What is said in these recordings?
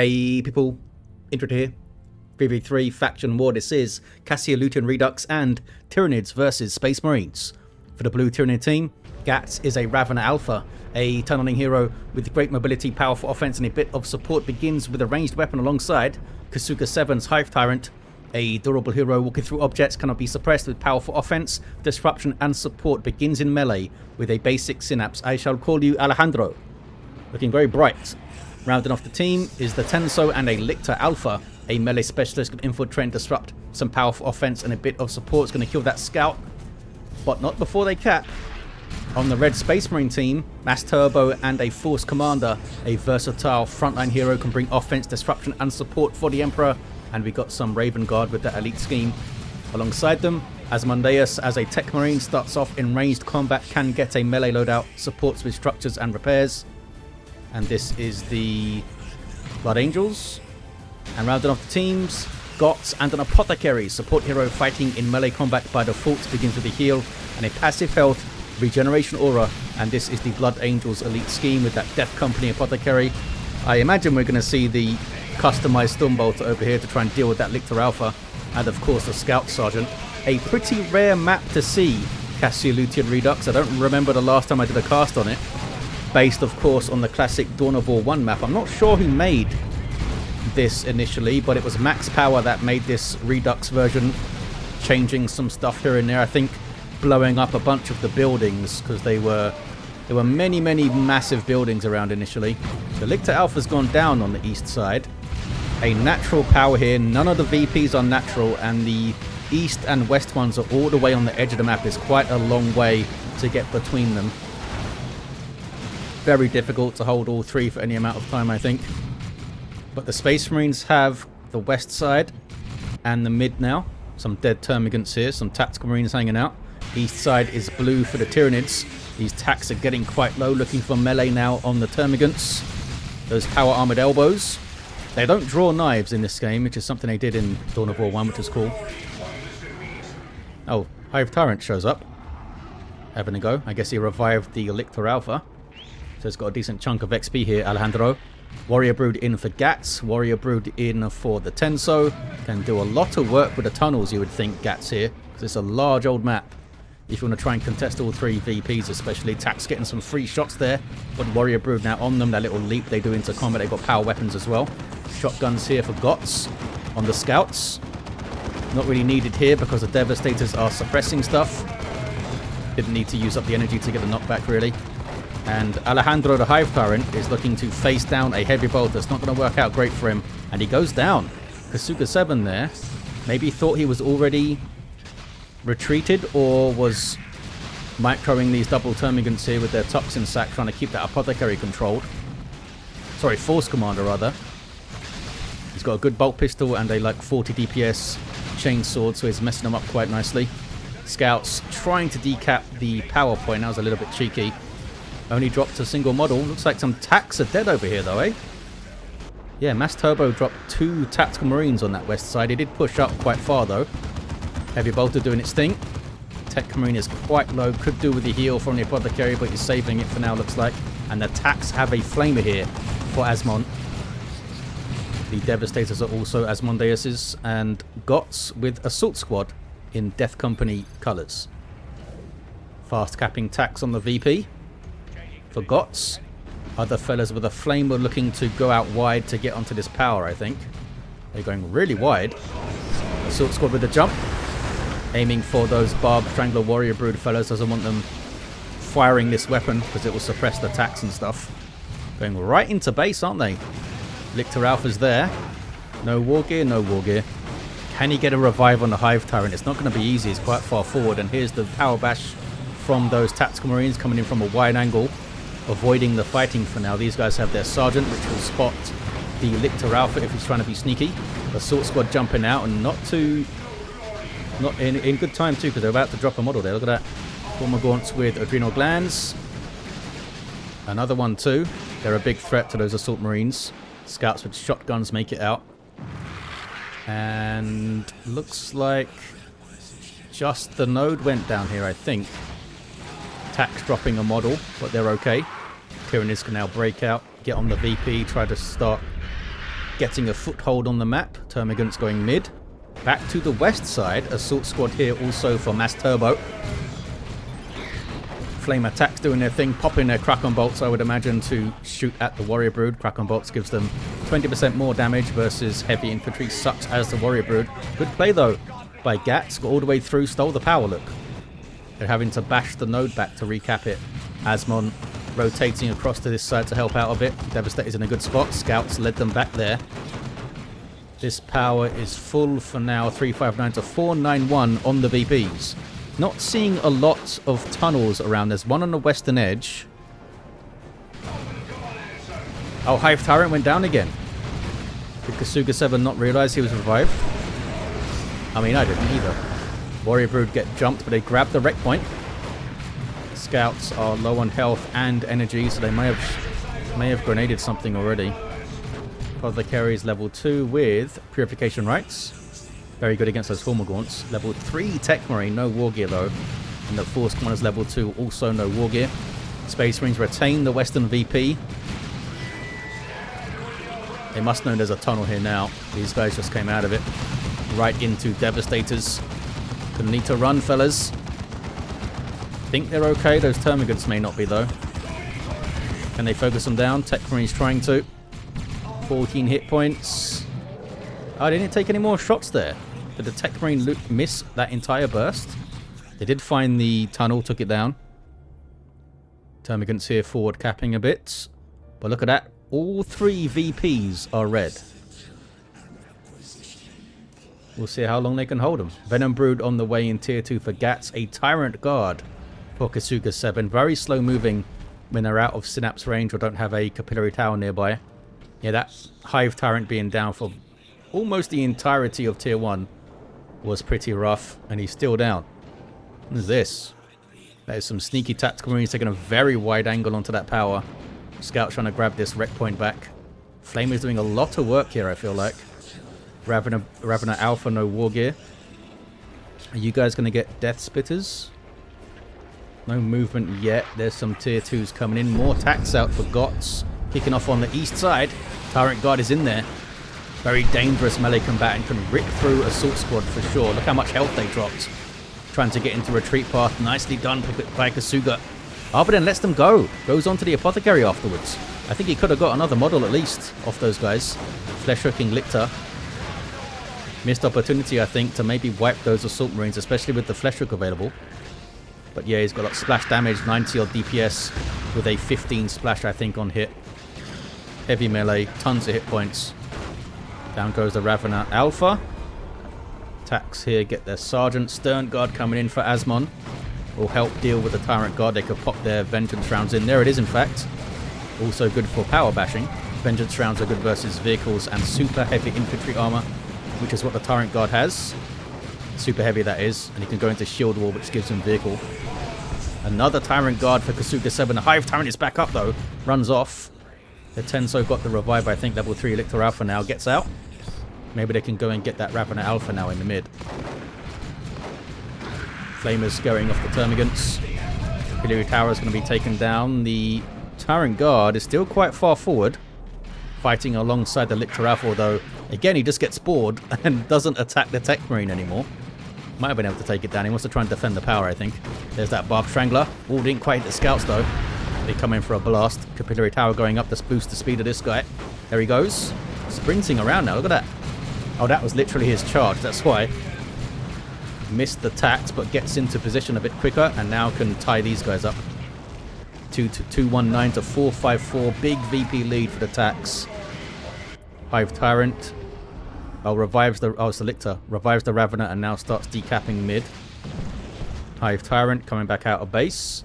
Hey people, Intro here. 3v3 faction war. This is Cassiolution Redux and Tyranids versus Space Marines. For the blue Tyranid team, Gatts is a Ravener Alpha, a tunneling hero with great mobility, powerful offense and a bit of support. Begins with a ranged weapon alongside Kasuga 7's Hive Tyrant, a durable hero walking through objects, cannot be suppressed with powerful offense, disruption and support. Begins in melee with a basic synapse. I shall call you Alejandro. Looking very bright. Rounding off the team is the Tenso and a Lictor Alpha, a melee specialist with infiltrate and disrupt, some powerful offense and a bit of support. Is going to kill that scout, but not before they cap. On the red Space Marine team, Mass Turbo and a Force Commander, a versatile frontline hero, can bring offense, disruption and support for the Emperor. And we got some Raven Guard with that elite scheme. Alongside them, Asmondeus as a Techmarine starts off in ranged combat, can get a melee loadout, supports with structures and repairs. And this is the Blood Angels. And rounding off the teams, Gotz and an Apothecary, support hero fighting in melee combat by default, begins with a heal and a passive health regeneration aura. And this is the Blood Angels elite scheme with that Death Company Apothecary. I imagine we're going to see the customized Stormbolter over here to try and deal with that Lictor Alpha. And of course the Scout Sergeant. A pretty rare map to see, Cassiolution Redux. I don't remember the last time I did a cast on it. Based, of course, on the classic Dawn of War 1 map. I'm not sure who made this initially, but it was Max Power that made this Redux version, changing some stuff here and there. I think blowing up a bunch of the buildings, because there were many massive buildings around initially. The Lictor Alpha's gone down on the east side. A natural power here. None of the VPs are natural, and the east and west ones are all the way on the edge of the map. It's quite a long way to get between them. Very difficult to hold all three for any amount of time, I think. But the Space Marines have the west side and the mid now. Some dead Termagants here, some Tactical Marines hanging out. East side is blue for the Tyranids. These tacks are getting quite low, looking for melee now on the Termagants. Those power armored elbows. They don't draw knives in this game, which is something they did in Dawn of War 1, which is cool. Oh, Hive Tyrant shows up. Having a go. I guess he revived the Lictor Alpha. So it's got a decent chunk of XP here, Alejandro. Warrior Brood in for Gatts. Warrior Brood in for the Tenso. Can do a lot of work with the tunnels, you would think, Gatts here. Because it's a large old map. If you want to try and contest all three VPs especially. Tack's getting some free shots there. But Warrior Brood now on them. That little leap they do into combat. They've got power weapons as well. Shotguns here for Gotz on the Scouts. Not really needed here because the Devastators are suppressing stuff. Didn't need to use up the energy to get the knockback really. And Alejandro the Hive Tyrant is looking to face down a heavy bolt. That's not going to work out great for him. And he goes down. Kasuga 7 there. Maybe thought he was already retreated or was microing these double Termagants here with their Toxin Sack, trying to keep that Apothecary controlled. Sorry, Force Commander rather. He's got a good bolt pistol and a like 40 DPS chain sword, so he's messing them up quite nicely. Scouts trying to decap the power point. That was a little bit cheeky. Only dropped a single model. Looks like some Tacks are dead over here though, eh? Yeah, Mass Turbo dropped 2 Tactical Marines on that west side. He did push up quite far though. Heavy Bolter doing its thing. Techmarine is quite low. Could do with the heal from the Apothecary, but he's saving it for now, looks like. And the Tacks have a Flamer here for Asmon. The Devastators are also Asmondeus's. And Gotz with Assault Squad in Death Company colours. Fast capping Tacks on the VP. For Gotz, other fellas with a Flamer looking to go out wide to get onto this power, I think. They're going really wide. Assault Squad with a jump. Aiming for those Barb Strangler Warrior Brood fellas. Doesn't want them firing this weapon because it will suppress the attacks and stuff. Going right into base, aren't they? Lictor Alpha's there. No war gear, no war gear. Can he get a revive on the Hive Tyrant? It's not going to be easy. It's quite far forward. And here's the power bash from those Tactical Marines coming in from a wide angle. Avoiding the fighting for now. These guys have their Sergeant, which will spot the Lictor Alpha if he's trying to be sneaky. Assault Squad jumping out and not in good time too, because they're about to drop a model there. Look at that. Formagants with Adrenal Glands. Another one too. They're a big threat to those Assault Marines. Scouts with shotguns make it out. And looks like just the node went down here, I think. Tack's dropping a model, but they're okay. Tyranids can now break out, get on the VP, try to start getting a foothold on the map. Termagants going mid. Back to the west side. Assault squad here also for mass turbo. Flame attacks doing their thing, popping their Kraken bolts, I would imagine, to shoot at the warrior brood. Kraken bolts gives them 20% more damage versus heavy infantry, such as the warrior brood. Good play though by Gatts. Got all the way through, stole the power. Look, they're having to bash the node back to recap it. Asmon rotating across to this side to help out a bit. Devastator's in a good spot. Scouts led them back there. This power is full for now. 359 to 491 on the VPs. Not seeing a lot of tunnels around. There's one on the western edge. Oh, Hive Tyrant went down again. Did Kasuga 7 not realize he was revived? I mean, I didn't either. Warrior Brood get jumped, but they grab the wreck point. Scouts are low on health and energy, so they may have grenaded something already. Apothecary is level 2 with Purification Rites. Very good against those formal gaunts. Level 3 Techmarine, no war gear though. And the Force Commander's level 2, also no war gear. Space Marines retain the Western VP. They must know there's a tunnel here now. These guys just came out of it. Right into Devastators. Gonna need to run, fellas. Think they're okay. Those Termagants may not be though. Can they focus them down? Techmarine's trying to. 14 hit points. Oh, they didn't take any more shots there. Did the Techmarine miss that entire burst? They did find the tunnel, took it down. Termagants here forward capping a bit. But look at that. All 3 VPs are red. We'll see how long they can hold them. Venom Brood on the way in tier 2 for Gatts. A Tyrant Guard for Kasuga 7. Very slow moving when they're out of Synapse range or don't have a Capillary Tower nearby. Yeah, that Hive Tyrant being down for almost the entirety of tier 1 was pretty rough, and he's still down. What is this? That is some sneaky tactical marines taking a very wide angle onto that power. Scout trying to grab this wreck point back. Flame is doing a lot of work here, I feel like. Ravener Alpha, no war gear. Are you guys going to get Death Spitters? No movement yet. There's some tier 2s coming in. More tax out for Gotz. Kicking off on the east side. Tyrant Guard is in there. Very dangerous melee combatant. Can rip through Assault Squad for sure. Look how much health they dropped. Trying to get into retreat path. Nicely done by Kasuga. Oh, but then lets them go. Goes on to the Apothecary afterwards. I think he could have got another model at least off those guys. Flesh hooking Lictor. Missed opportunity, I think, to maybe wipe those Assault Marines, especially with the Flesh Hook available. But yeah, he's got like splash damage, 90 odd DPS with a 15 splash, I think, on hit. Heavy melee, tons of hit points. Down goes the Ravener Alpha. Attacks here get their Sergeant. Stern Guard coming in for Asmon. Will help deal with the Tyrant Guard. They could pop their Vengeance rounds in. There it is, in fact. Also good for power bashing. Vengeance rounds are good versus vehicles and super heavy infantry armor, which is what the Tyrant Guard has. Super heavy, that is. And he can go into shield wall, which gives him vehicle. Another Tyrant Guard for Kasuga 7. The Hive Tyrant is back up, though. Runs off. The Tenso got the revive, I think. Level 3 Lictor Alpha now gets out. Maybe they can go and get that Ravener Alpha now in the mid. Flamers going off the Termagants. Capillary Tower is going to be taken down. The Tyrant Guard is still quite far forward, fighting alongside the Lictor Alpha, although, again, he just gets bored and doesn't attack the Techmarine anymore. Might have been able to take it down. He wants to try and defend the power, I think. There's that Barb Strangler. Oh, didn't quite hit the Scouts, though. They come in for a blast. Capillary Tower going up to boost the speed of this guy. There he goes. Sprinting around now. Look at that. Oh, that was literally his charge. That's why. Missed the tax, but gets into position a bit quicker and now can tie these guys up. 219 to 454. Big VP lead for the tax. Hive Tyrant. Oh, revives the... Oh, it's the Lictor. Revives the Ravener and now starts decapping mid. Hive Tyrant coming back out of base.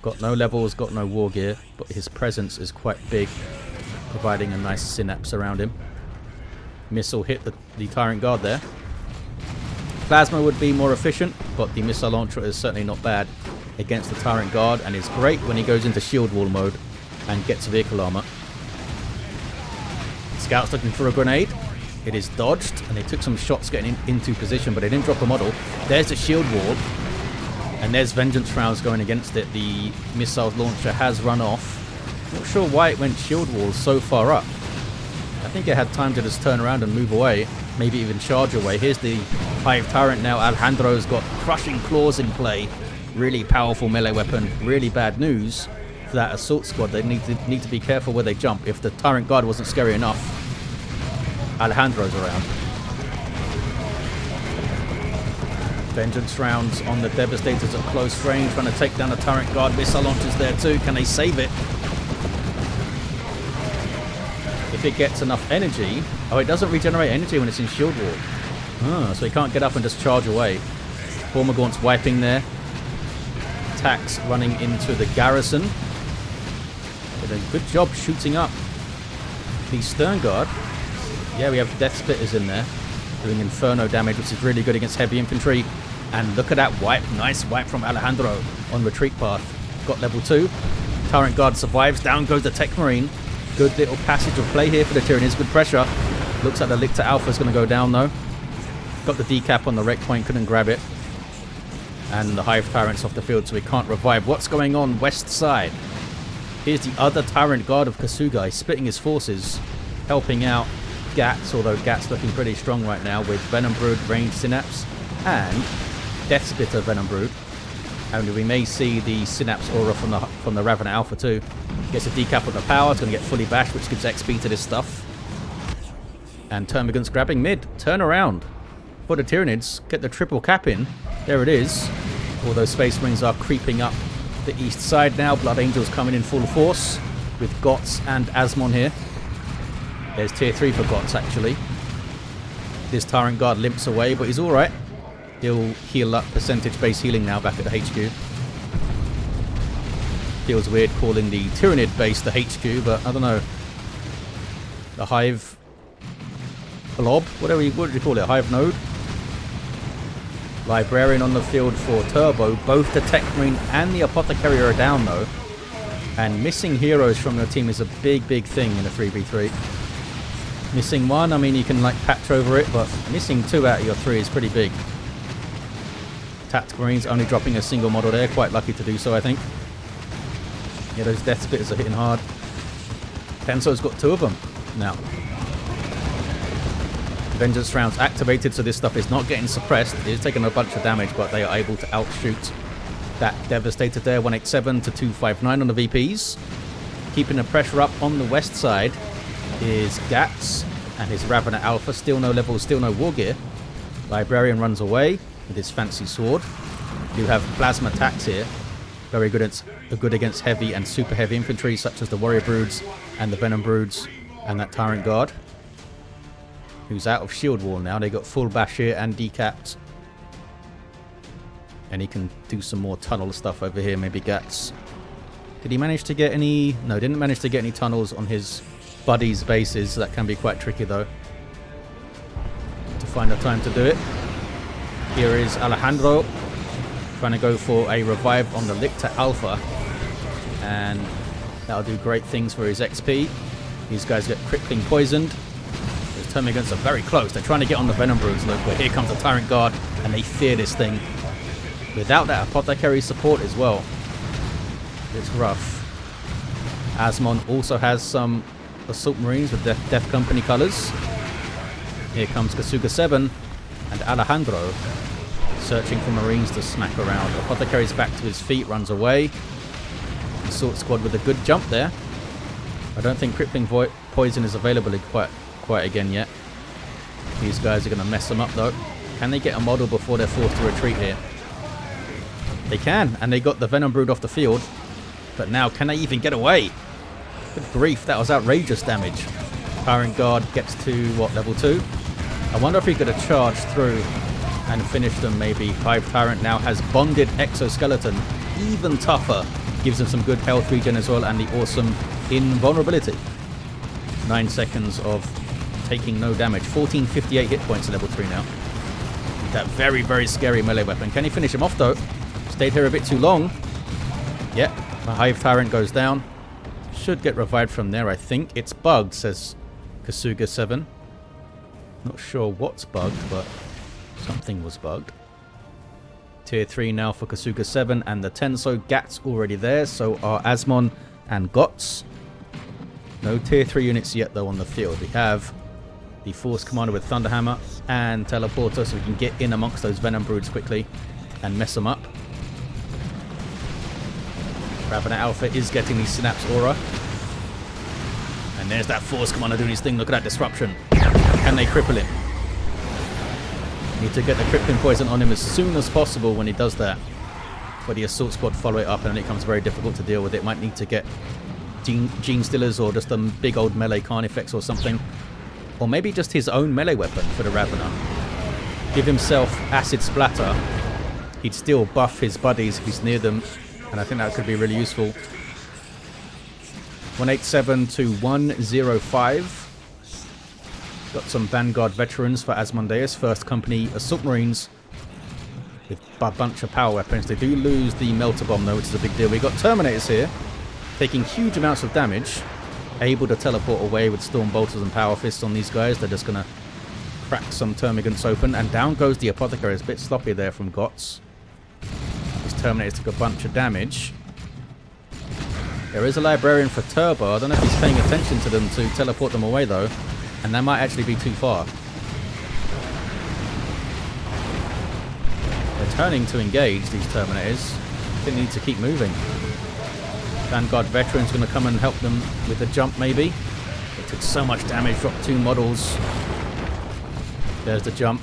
Got no levels, got no war gear, but his presence is quite big, providing a nice synapse around him. Missile hit the Tyrant Guard there. Plasma would be more efficient, but the missile launcher is certainly not bad against the Tyrant Guard and is great when he goes into shield wall mode and gets vehicle armor. Scouts looking for a grenade. It is dodged, and they took some shots getting into position, but they didn't drop a model. There's the shield wall, and there's Vengeance rounds going against it. The missile launcher has run off. Not sure why it went shield wall so far up. I think it had time to just turn around and move away. Maybe even charge away. Here's the Hive Tyrant now. Alejandro's got Crushing Claws in play. Really powerful melee weapon. Really bad news for that assault squad. They need to be careful where they jump. If the Tyrant Guard wasn't scary enough, Alejandro's around. Vengeance rounds on the Devastators at close range, trying to take down the Tyrant Guard. Missile launchers there too. Can they save it? If it gets enough energy... Oh, it doesn't regenerate energy when it's in shield wall. Oh, so he can't get up and just charge away. Formagaunt's wiping there. Attacks running into the garrison. Did a good job shooting up the Stern Guard. Yeah, we have Death Splitters in there, doing Inferno damage, which is really good against heavy infantry. And look at that wipe. Nice wipe from Alejandro on retreat path. Got level 2. Tyrant Guard survives. Down goes the Techmarine. Good little passage of play here for the Tyranids. Good pressure. Looks like the Lictor Alpha is going to go down though. Got the decap on the wreck point, couldn't grab it. And the Hive Tyrant's off the field, so we can't revive. What's going on west side? Here's the other Tyrant Guard of Kasuga. He's splitting his forces, helping out Gatts, although Gatts looking pretty strong right now with Venom Brood, Ranged Synapse, and Death Splitter Venom Brood. And we may see the Synapse aura from the Ravener Alpha too. Gets a decap on the power. It's going to get fully bashed, which gives XP to this stuff. And Termagant's grabbing mid. Turn around for the Tyranids. Get the triple cap in. There it is. All those Space Marines are creeping up the east side now. Blood Angels coming in full force with Gotz and Asmon here. There's tier 3 for Gotz actually. This Tyrant Guard limps away, but he's alright. He'll heal up percentage base healing now back at the HQ. Feels weird calling the Tyranid base the HQ, but I don't know. The Hive Blob? What do you call it? Hive Node? Librarian on the field for Turbo. Both the Techmarine and the Apothecary are down though. And missing heroes from your team is a big, big thing in a 3v3. Missing one, I mean you can like patch over it, but missing 2 out of your 3 is pretty big. Tactical Marines only dropping a single model there. Quite lucky to do so, I think. Yeah, those Death Splitters are hitting hard. Tenso's got 2 of them now. Vengeance rounds activated, so this stuff is not getting suppressed. It is taking a bunch of damage, but they are able to outshoot that Devastator there. 187 to 259 on the VPs. Keeping the pressure up on the west side is Gatts and his Ravener Alpha. Still no levels, still no war gear. Librarian runs away with his fancy sword. You have plasma attacks here. Very good against heavy and super heavy infantry, such as the Warrior Broods and the Venom Broods and that Tyrant Guard, who's out of shield wall now. They got full bash here and decapped. And he can do some more tunnel stuff over here, maybe Gatts. Did he manage to get any... No, didn't manage to get any tunnels on his buddies' bases. That can be quite tricky though, to find the time to do it. Here is Alejandro trying to go for a revive on the Lictor Alpha, and that'll do great things for his XP. These guys get crippling poisoned. Those Termagants are very close. They're trying to get on the Venom Broods, look, but here comes the Tyrant Guard, and they fear this thing. Without that Apothecary support as well, it's rough. Asmon also has some Assault Marines with Death Company colours. Here comes Kasuga 7 and Alejandro, searching for Marines to smack around. Apothecary's back to his feet, runs away. Assault Squad with a good jump there. I don't think Crippling Poison is available quite again yet. These guys are going to mess them up though. Can they get a model before they're forced to retreat here? They can, and they got the Venom Brood off the field. But now, can they even get away? Good grief, that was outrageous damage. Tyrant Guard gets to, what, level 2? I wonder if he could have charged through and finished them maybe. Hive Tyrant now has bonded exoskeleton. Even tougher. Gives him some good health regen as well, and the awesome invulnerability. 9 seconds of taking no damage. 1458 hit points at level 3 now. That very, very scary melee weapon. Can he finish him off though? Stayed here a bit too long. Yep, the Hive Tyrant goes down. Should get revived from there, I think. It's bugged, says Kasuga 7. Not sure what's bugged, but something was bugged. Tier 3 now for Kasuga 7 and the Tenso. Gatts already there, so are Asmon and Gotz. No tier 3 units yet though on the field. We have the Force Commander with Thunderhammer and Teleporter, so we can get in amongst those Venom Broods quickly and mess them up. Ravener Alpha is getting the Synapse Aura. And there's that Force Commander doing his thing. Look at that disruption. Can they cripple him? Need to get the crippling poison on him as soon as possible when he does that. But the Assault Squad follow it up and then it becomes very difficult to deal with. It might need to get Gene Stealers or just a big old melee Carnifex or something. Or maybe just his own melee weapon for the Ravener. Give himself Acid Splatter. He'd still buff his buddies if he's near them. And I think that could be really useful. 187 to 105. Got some Vanguard Veterans for Asmondeus. First Company Assault Marines with a bunch of power weapons. They do lose the Melter Bomb though, which is a big deal. We got Terminators here, taking huge amounts of damage. Able to teleport away with Storm Bolters and Power Fists on these guys. They're just going to crack some Termagants open. And down goes the Apothecary. It's a bit sloppy there from Gotz. These Terminators took a bunch of damage. There is a Librarian for Turbo. I don't know if he's paying attention to them to teleport them away though. And that might actually be too far. They're turning to engage, these Terminators. They need to keep moving. Vanguard Veteran's going to come and help them with the jump maybe. They took so much damage, dropped 2 models. There's the jump.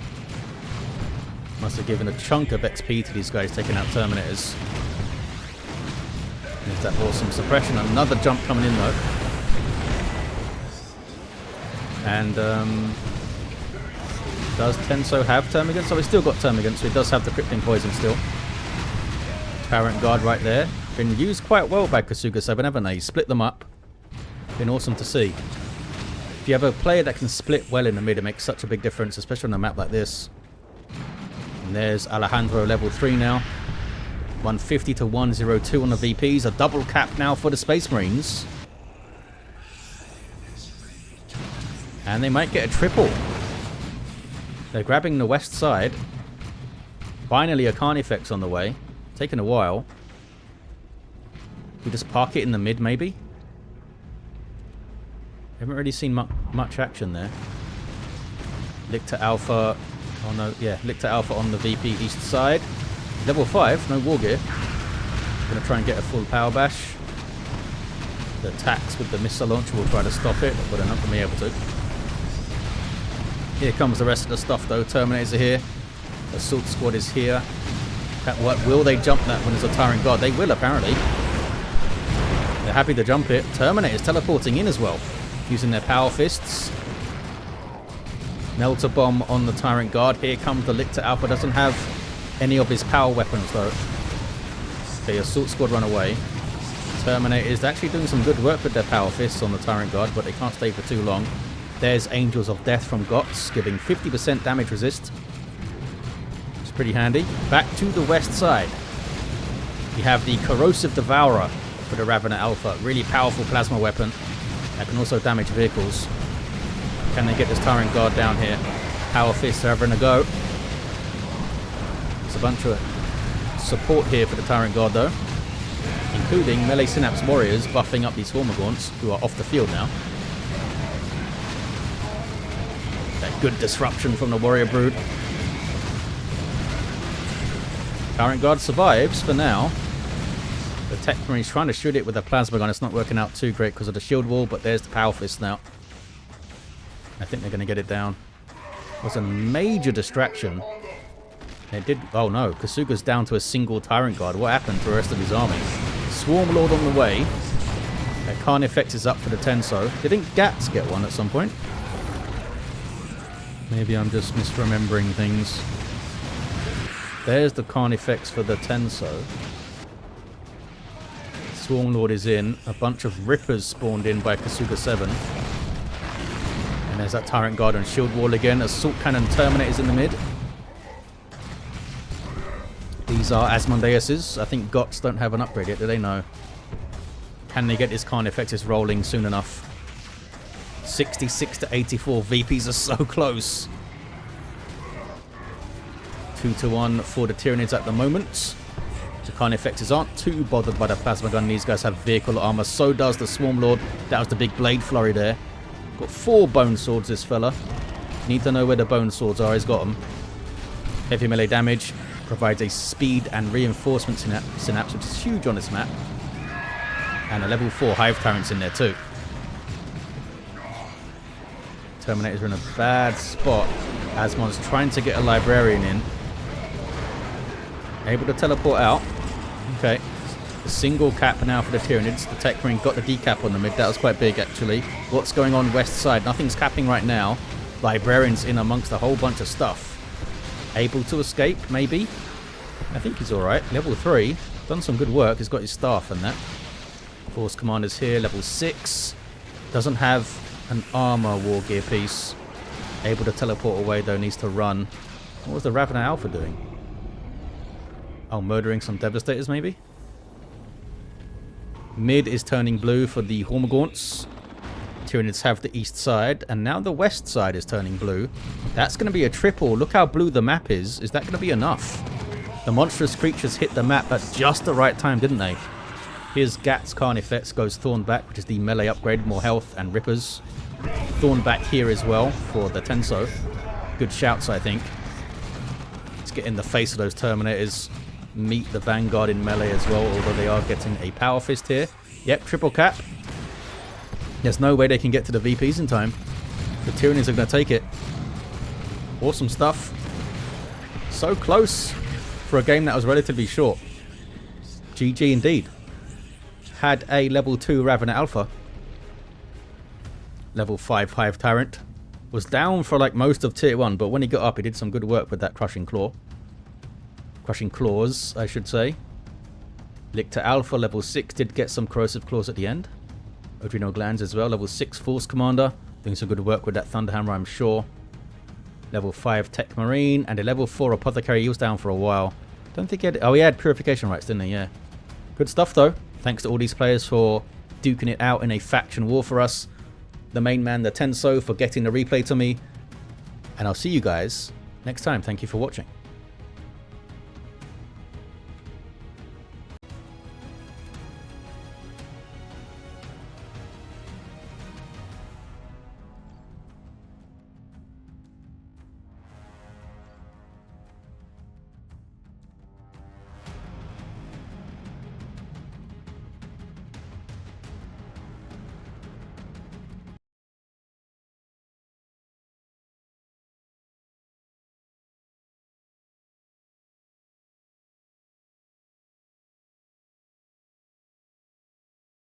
Must have given a chunk of XP to these guys taking out Terminators. There's that awesome suppression. Another jump coming in though. And does Tenso have Termagants? So he's still got Termagants, so he does have the Crippling Poison still. Tyrant Guard right there. Been used quite well by Kasuga 7, haven't they? Split them up. Been awesome to see. If you have a player that can split well in the mid, it makes such a big difference, especially on a map like this. And there's Alejandro level 3 now. 150 to 102 on the VPs. A double cap now for the Space Marines. And they might get a triple. They're grabbing the west side. Finally a Carnifex on the way. Taking a while. We just park it in the mid maybe? Haven't really seen much action there. Lictor Alpha. Oh no, yeah, Lictor Alpha on the VP east side. Level 5, no war gear. Gonna try and get a full power bash. The attacks with the missile launcher will try to stop it, but they're not gonna be able to. Here comes the rest of the stuff though. Terminators are here. Assault Squad is here. What will they jump that when there's a Tyrant Guard? They will apparently. They're happy to jump it. Terminators teleporting in as well, using their Power Fists. Melter Bomb on the Tyrant Guard. Here comes the Lictor Alpha. Doesn't have any of his power weapons though. Okay, Assault Squad run away. Terminators actually doing some good work with their Power Fists on the Tyrant Guard, but they can't stay for too long. There's Angels of Death from Gotz, giving 50% damage resist. It's pretty handy. Back to the west side. We have the Corrosive Devourer for the Ravener Alpha. Really powerful plasma weapon that can also damage vehicles. Can they get this Tyrant Guard down here? Power Fists are having a go. There's a bunch of support here for the Tyrant Guard though, including Melee Synapse Warriors buffing up these Hormagaunts who are off the field now. That good disruption from the Warrior Brood. Tyrant Guard survives for now. The Techmarine's trying to shoot it with a plasma gun. It's not working out too great because of the shield wall, but there's the Power Fist now. I think they're going to get it down. It was a major distraction. It did. Oh no, Kasuga's down to a single Tyrant Guard. What happened to the rest of his army? Swarm Lord on the way. That Carnifex is up for the Tenso. Didn't Gatts get one at some point? Maybe I'm just misremembering things. There's the Carnifex for the Tenso. Swarm Lord is in. A bunch of Rippers spawned in by Kasuga 7. And there's that Tyrant Guard and Shield Wall again. Assault Cannon Terminators in the mid. These are Asmondeus's. I think Gotz don't have an upgrade yet, do they? No. Can they get this Carnifexes rolling soon enough? 66 to 84. VPs are so close. 2 to 1 for the Tyranids at the moment. The Carnifexes aren't too bothered by the plasma gun. These guys have vehicle armor. So does the Swarm Lord. That was the big blade flurry there. Got 4 bone swords, this fella. Need to know where the bone swords are. He's got them. Heavy melee damage. Provides a speed and reinforcement synapse, which is huge on this map. And a level 4 Hive Tyrant's in there too. Terminators are in a bad spot. Asmon's trying to get a Librarian in. Able to teleport out. Okay. A single cap now for the Tyranids. The Techmarine got the decap on the mid. That was quite big, actually. What's going on west side? Nothing's capping right now. Librarian's in amongst a whole bunch of stuff. Able to escape, maybe? I think he's alright. Level 3. Done some good work. He's got his staff and that. Force Commander's here. Level 6. Doesn't have an armor war gear piece. Able to teleport away, though. Needs to run. What was the Ravener Alpha doing? Oh, murdering some Devastators, maybe? Mid is turning blue for the Hormagaunts. Tyranids have the east side, and now the west side is turning blue. That's going to be a triple. Look how blue the map is. Is that going to be enough? The monstrous creatures hit the map at just the right time, didn't they? Here's Gatts Carnifex, goes Thornback, which is the melee upgrade, more health and rippers. Thornback here as well for the Tenso. Good shouts, I think. Let's get in the face of those Terminators. Meet the Vanguard in melee as well, although they are getting a Power Fist here. Yep, triple cap. There's no way they can get to the VPs in time. The Tyranids are going to take it. Awesome stuff. So close for a game that was relatively short. GG indeed. Had a level 2 Ravener Alpha. Level 5 Hive Tyrant. Was down for like most of tier 1, but when he got up he did some good work with that Crushing Claw. Crushing Claws, I should say. Lictor Alpha, level 6, did get some Corrosive Claws at the end. Adrenal Glands as well, level 6 Force Commander. Doing some good work with that Thunderhammer, I'm sure. Level 5 Techmarine, and a level 4 Apothecary. He was down for a while. Don't think he had... Oh, he had Purification Rights, didn't he? Yeah. Good stuff, though. Thanks to all these players for duking it out in a faction war for us. The main man, the Tenso, for getting the replay to me. And I'll see you guys next time. Thank you for watching.